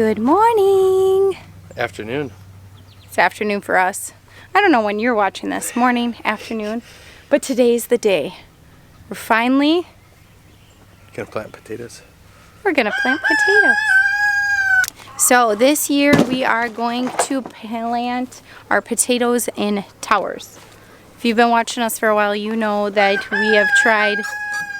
Good morning. Afternoon. It's afternoon for us. I don't know when you're watching this, morning, afternoon, but today's the day. We're finally Gonna plant potatoes. We're gonna plant potatoes. So this year we are going to plant our potatoes in towers. If you've been watching us for a while, you know that we have tried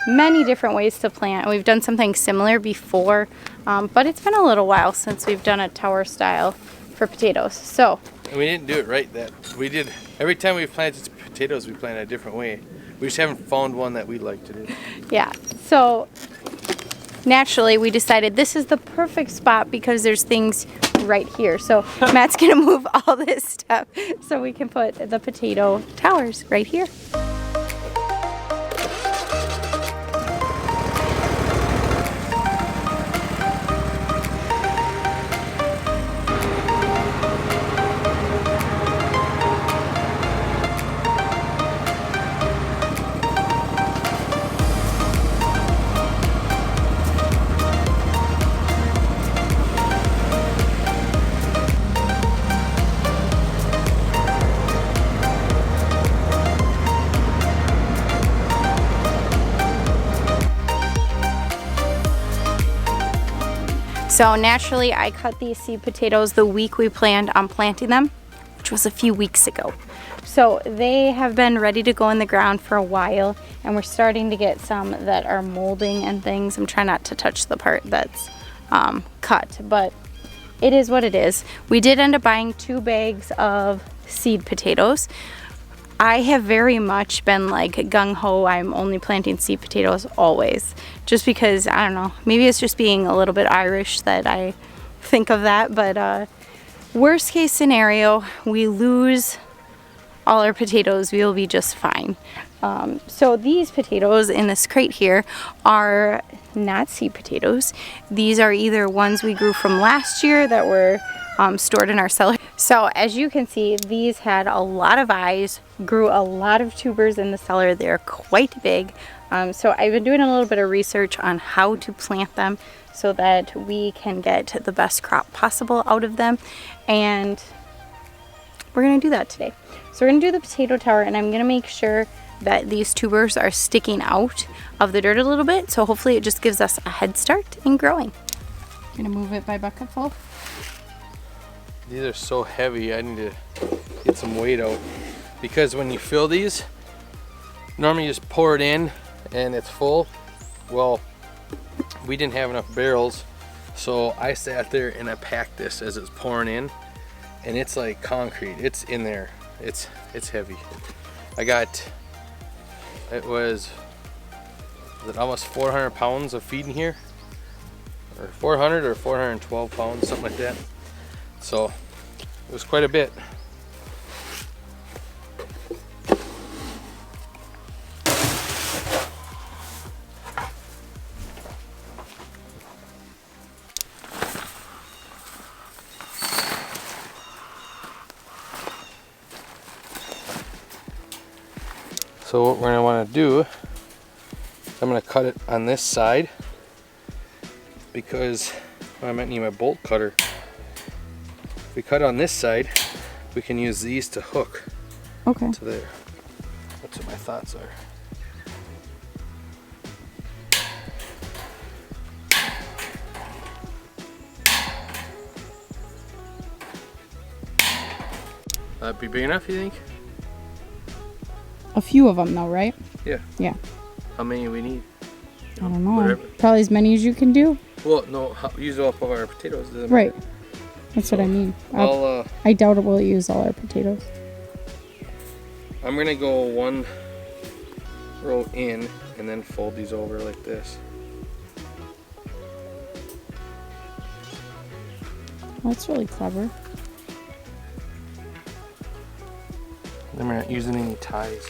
many different ways to plant. We've done something similar before, but it's been a little while since we've done a tower style for potatoes. So And we didn't do it right. Every time we planted potatoes, we planted a different way. We just haven't found one that we like to do. yeah, so naturally we decided this is the perfect spot because there's things right here. So Matt's gonna move all this stuff so we can put the potato towers right here. So naturally I cut these seed potatoes the week we planned on planting them, which was a few weeks ago. So they have been ready to go in the ground for a while, and we're starting to get some that are molding and things. I'm trying not to touch the part that's cut, but it is what it is. We did end up buying 2 bags of seed potatoes. I have very much been like gung-ho, I'm only planting seed potatoes always. Just because, I don't know, maybe it's just being a little bit Irish that I think of that. But worst case scenario, we lose all our potatoes, we will be just fine. So these potatoes in this crate here are not seed potatoes. These are either ones we grew from last year that were stored in our cellar. So as you can see, these had a lot of eyes, grew a lot of tubers in the cellar. They're quite big. So I've been doing a little bit of research on how to plant them so that we can get the best crop possible out of them. And we're gonna do that today. So we're gonna do the potato tower, and I'm gonna make sure that these tubers are sticking out of the dirt a little bit. So hopefully it just gives us a head start in growing. Gonna move it by bucketful. These are so heavy, I need to get some weight out. Because when you fill these, normally you just pour it in and it's full. Well, we didn't have enough barrels, so I sat there and I packed this as it's pouring in, and it's like concrete. It's in there. It's heavy. It was almost 400 pounds of feed in here, or 400 or 412 pounds, something like that. So it was quite a bit. So what we're going to want to do, I'm going to cut it on this side because I might need my bolt cutter. If we cut on this side, we can use these to hook to there. That's what my thoughts are. That'd be big enough, you think? A few of them though, right? Yeah. Yeah. How many we need? I don't know. Whatever. Probably as many as you can do. Well, no, use all of our potatoes. Doesn't Right. matter. That's what I mean. I I doubt it will use all our potatoes. I'm gonna go one row in and then fold these over like this. That's really clever. Then we're not using any ties.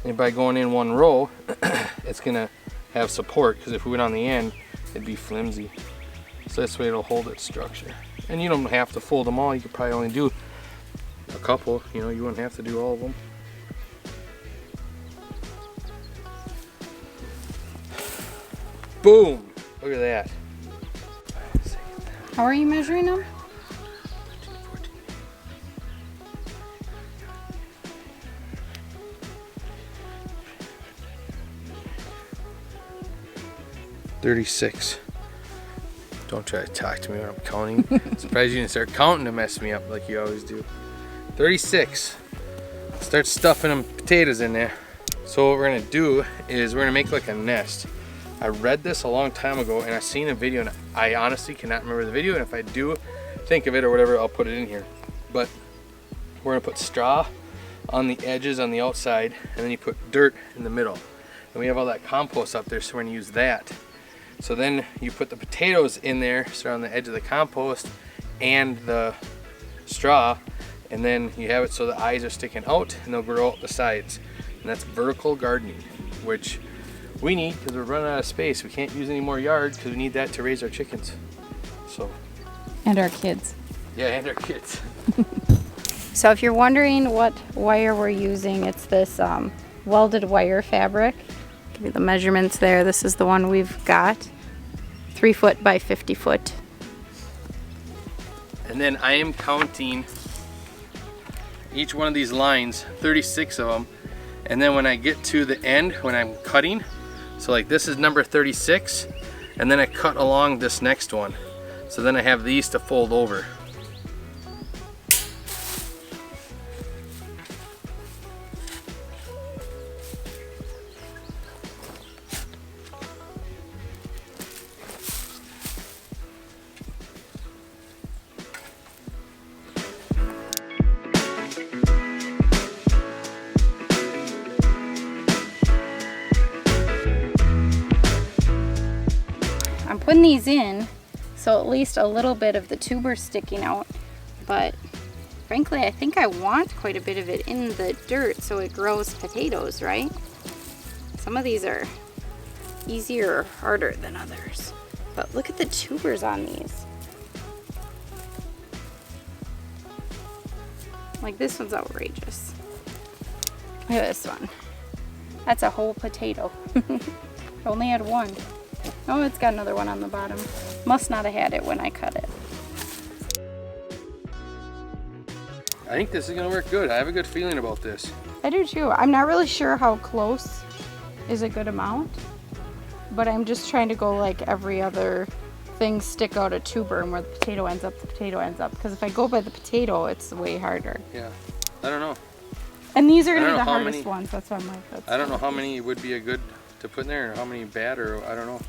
And by going in one row, it's gonna have support, because if we went on the end, it'd be flimsy. So this way it'll hold its structure. And you don't have to fold them all, you could probably only do a couple, you know, you wouldn't have to do all of them. Boom! Look at that. How are you measuring them? 36. Don't try to talk to me when I'm counting. Surprised you didn't start counting to mess me up like you always do. 36. Start stuffing them potatoes in there. So what we're gonna do is we're gonna make like a nest. I read this a long time ago and I seen a video and I honestly cannot remember the video, and if I do think of it or whatever, I'll put it in here. But we're gonna put straw on the edges on the outside, and then you put dirt in the middle. And we have all that compost up there, so we're gonna use that. So then you put the potatoes in there, so on the edge of the compost and the straw, and then you have it so the eyes are sticking out and they'll grow out the sides. And that's vertical gardening, which we need because we're running out of space. We can't use any more yard because we need that to raise our chickens. So. And our kids. Yeah, and our kids. So if you're wondering what wire we're using, it's this welded wire fabric. Give you the measurements there. This is the one we've got. 3 foot by 50 foot. And then I am counting each one of these lines, 36 of them. And then when I get to the end, when I'm cutting, so like this is number 36, and then I cut along this next one. So then I have these to fold over. I'm putting these in so at least a little bit of the tuber sticking out, but frankly I think I want quite a bit of it in the dirt so it grows potatoes, right? Some of these are easier or harder than others, but look at the tubers on these. Like this one's outrageous. Look at this one. That's a whole potato. I only had one. Oh, it's got another one on the bottom. Must not have had it when I cut it. I think this is gonna work good. I have a good feeling about this. I do too. I'm not really sure how close is a good amount, but I'm just trying to go like every other thing stick out a tuber, and where the potato ends up, the potato ends up. Because if I go by the potato, it's way harder. Yeah, I don't know. And these are gonna be the how hardest many- ones. That's why I'm like, that's I don't know how many would be a good to put in there, or how many bad, or I don't know.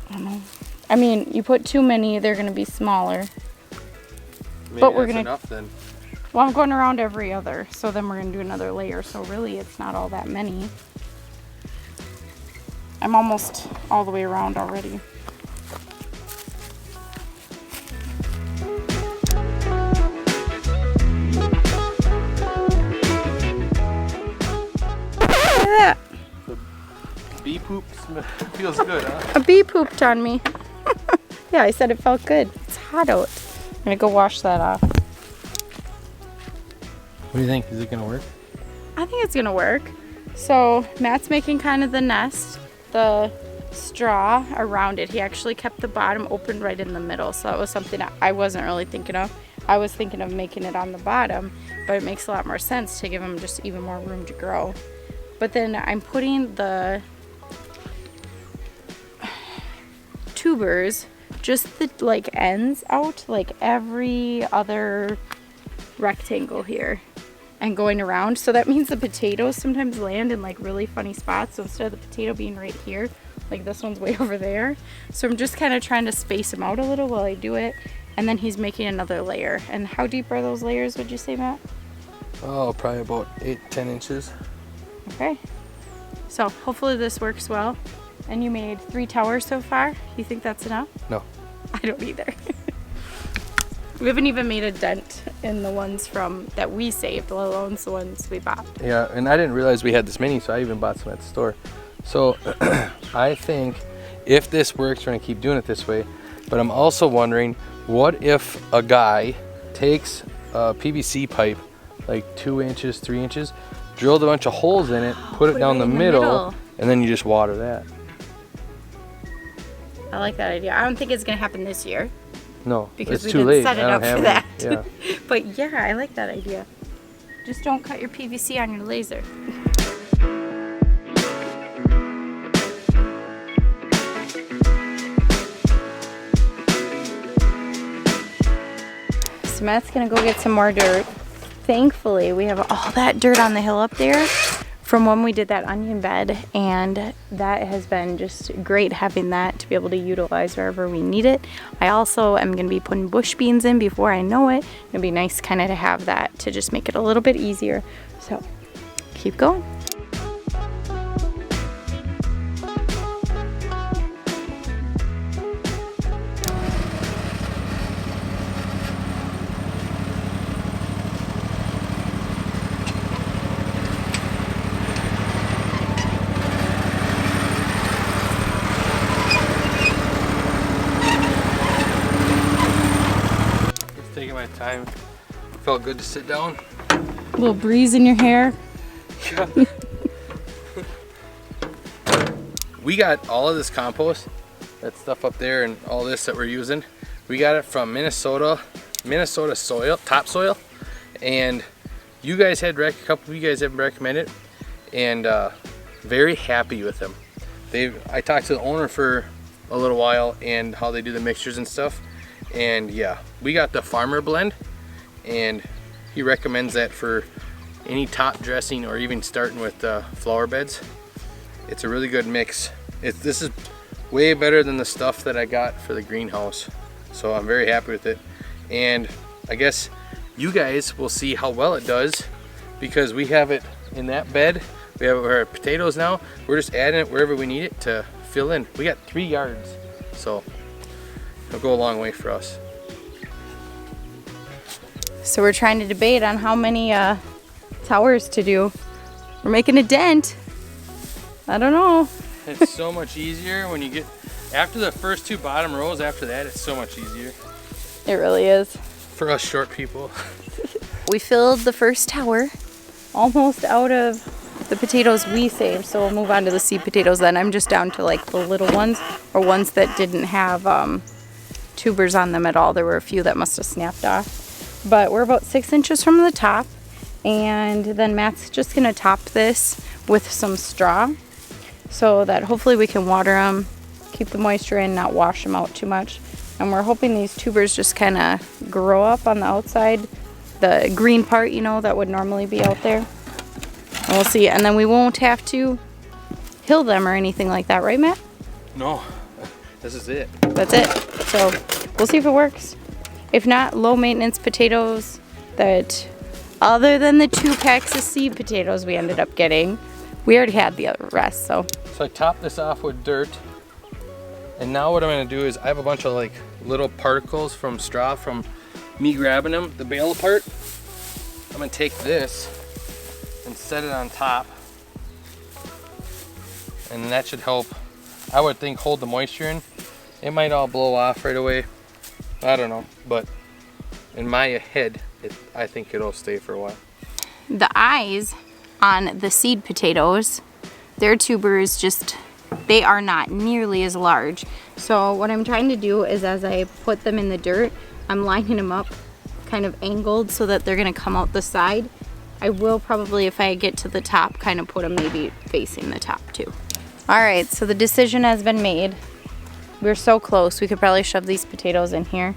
I don't know. I mean, you put too many, they're gonna be smaller. Maybe But we're that's gonna- enough then. Well, I'm going around every other, so then we're gonna do another layer. So really, it's not all that many. I'm almost all the way around already. Look at that. Bee poop feels good, huh? A bee pooped on me. Yeah, I said it felt good. It's hot out. I'm gonna go wash that off. What do you think? Is it gonna work? I think it's gonna work. So Matt's making kind of the nest, the straw around it. He actually kept the bottom open right in the middle. So that was something I wasn't really thinking of. I was thinking of making it on the bottom, but it makes a lot more sense to give him just even more room to grow. But then I'm putting the tubers, just the like ends out, like every other rectangle here, and going around. So that means the potatoes sometimes land in like really funny spots. So instead of the potato being right here, like this one's way over there. So I'm just kind of trying to space them out a little while I do it. And then he's making another layer. And how deep are those layers, would you say, Matt? Oh, probably about 8-10 inches. Okay. So hopefully this works well. And you made 3 towers so far. You think that's enough? No. I don't either. We haven't even made a dent in the ones from that we saved, let alone the ones we bought. Yeah, and I didn't realize we had this many, so I even bought some at the store. So I think if this works, we're gonna keep doing it this way. But I'm also wondering, what if a guy takes a PVC pipe, like 2 inches, 3 inches, drilled a bunch of holes in it, put it down the middle, and then you just water that. I like that idea. I don't think it's gonna happen this year. No, because it's we too didn't late. set it I up don't for have that. any. Yeah. But yeah, I like that idea. Just don't cut your PVC on your laser. So Matt's gonna go get some more dirt. Thankfully, we have all that dirt on the hill up there from when we did that onion bed, and that has been just great having that to be able to utilize wherever we need it. I also am gonna be putting bush beans in before I know it. It'd be nice kind of to have that to just make it a little bit easier. So keep going. Taking my time. Felt good to sit down. A little breeze in your hair. We got all of this compost, that stuff up there, and all this that we're using. We got it from Minnesota soil, topsoil, and you guys had a couple of you guys have recommended, and very happy with them. I talked to the owner for a little while and how they do the mixtures and stuff, and yeah, we got the farmer blend, and he recommends that for any top dressing or even starting with flower beds. It's a really good mix. This is way better than the stuff that I got for the greenhouse, so I'm very happy with it. And I guess you guys will see how well it does, because we have it in that bed. We have our potatoes now. We're just adding it wherever we need it to fill in. We got 3 yards, so it'll go a long way for us. So we're trying to debate on how many towers to do. We're making a dent. I don't know. It's so much easier when you get, after the first 2 bottom rows, after that it's so much easier. It really is. For us short people. We filled the first tower, almost out of the potatoes we saved, so we'll move on to the seed potatoes then. I'm just down to like the little ones, or ones that didn't have tubers on them at all. There were a few that must have snapped off. But we're about 6 inches from the top, and then Matt's just gonna top this with some straw so that hopefully we can water them, keep the moisture in, not wash them out too much. And we're hoping these tubers just kind of grow up on the outside, the green part, you know, that would normally be out there. And we'll see. And then we won't have to hill them or anything like that, right, Matt? No, this is it. That's it. So we'll see if it works. If not, low maintenance potatoes that, other than the 2 packs of seed potatoes we ended up getting, we already had the other rest, so. So I topped this off with dirt, and now what I'm gonna do is I have a bunch of like little particles from straw from me grabbing them, the bale apart. I'm gonna take this and set it on top, and that should help, I would think, hold the moisture in. It might all blow off right away, I don't know, but in my head, I think it'll stay for a while. The eyes on the seed potatoes, their tubers just, they are not nearly as large. So what I'm trying to do is, as I put them in the dirt, I'm lining them up kind of angled so that they're gonna come out the side. I will probably, if I get to the top, kind of put them maybe facing the top too. All right, so the decision has been made. We're so close, we could probably shove these potatoes in here,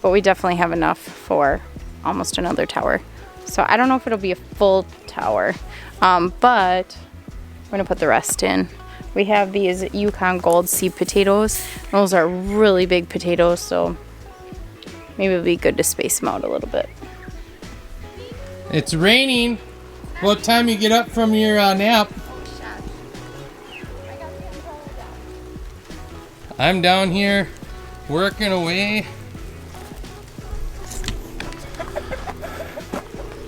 but we definitely have enough for almost another tower. So I don't know if it'll be a full tower, but we're gonna put the rest in. We have these Yukon Gold seed potatoes. Those are really big potatoes, so maybe it'll be good to space them out a little bit. It's raining. What time you get up from your nap? I'm down here working away.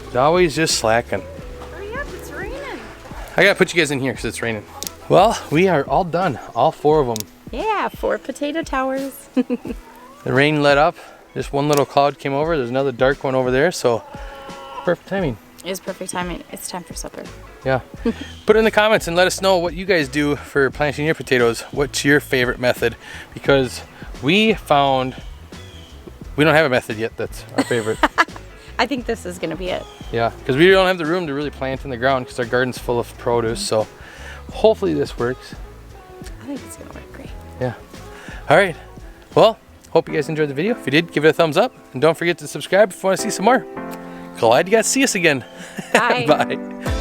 It's always just slacking. Hurry up, it's raining. I gotta put you guys in here because it's raining. Well, we are all done, all 4 of them. Yeah, 4 potato towers. The rain let up. Just one little cloud came over. There's another dark one over there, so perfect timing. It's perfect timing. It's time for supper. Yeah. Put it in the comments and let us know what you guys do for planting your potatoes. What's your favorite method? Because we don't have a method yet that's our favorite. I think this is gonna be it. Yeah, because we don't have the room to really plant in the ground because our garden's full of produce. So hopefully this works. I think it's gonna work great. Yeah. All right. Well, hope you guys enjoyed the video. If you did, give it a thumbs up. And don't forget to subscribe if you want to see some more. Glad you got to see us again. Bye. Bye.